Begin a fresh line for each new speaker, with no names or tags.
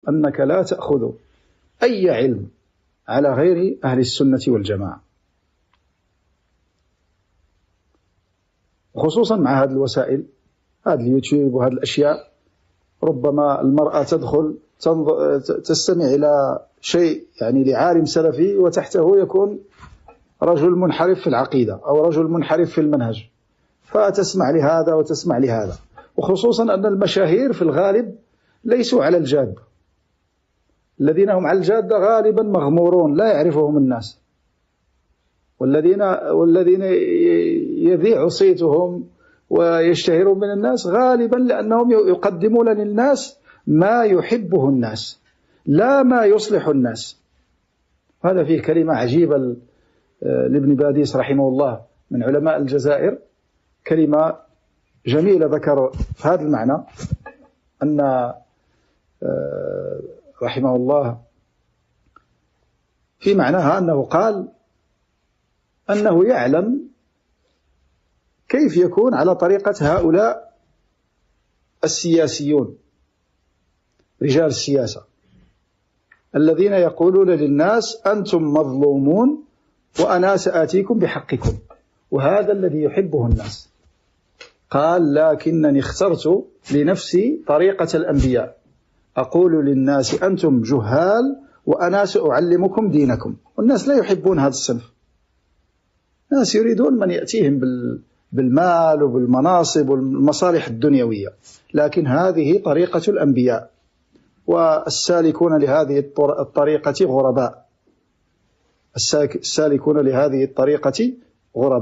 أنك لا تأخذ أي علم على غير أهل السنة والجماعة، خصوصا مع هذه الوسائل، هذا اليوتيوب وهذه الأشياء. ربما المرأة تدخل تستمع إلى شيء يعني لعالم سلفي وتحته يكون رجل منحرف في العقيدة أو رجل منحرف في المنهج، فتسمع لهذا وتسمع لهذا. وخصوصا أن المشاهير في الغالب ليسوا على الجادة، الذين هم على الجادة غالبا مغمورون لا يعرفهم الناس، والذين يذيع صيتهم ويشتهرون من الناس غالبا لأنهم يقدمون للناس ما يحبه الناس لا ما يصلح الناس. هذا فيه كلمة عجيبة لابن باديس رحمه الله من علماء الجزائر، كلمة جميلة ذكر في هذا المعنى، أن رحمه الله في معناها أنه قال أنه يعلم كيف يكون على طريقة هؤلاء السياسيون رجال السياسة الذين يقولون للناس أنتم مظلومون وأنا سآتيكم بحقكم، وهذا الذي يحبه الناس. قال لكنني اخترت لنفسي طريقة الأنبياء، أقول للناس أنتم جهال وأنا سأعلمكم دينكم. والناس لا يحبون هذا الصنف، الناس يريدون من يأتيهم بالمال وبالمناصب والمصالح الدنيوية، لكن هذه طريقة الأنبياء، والسالكون لهذه الطريقة غرباء، السالكون لهذه الطريقة غرباء.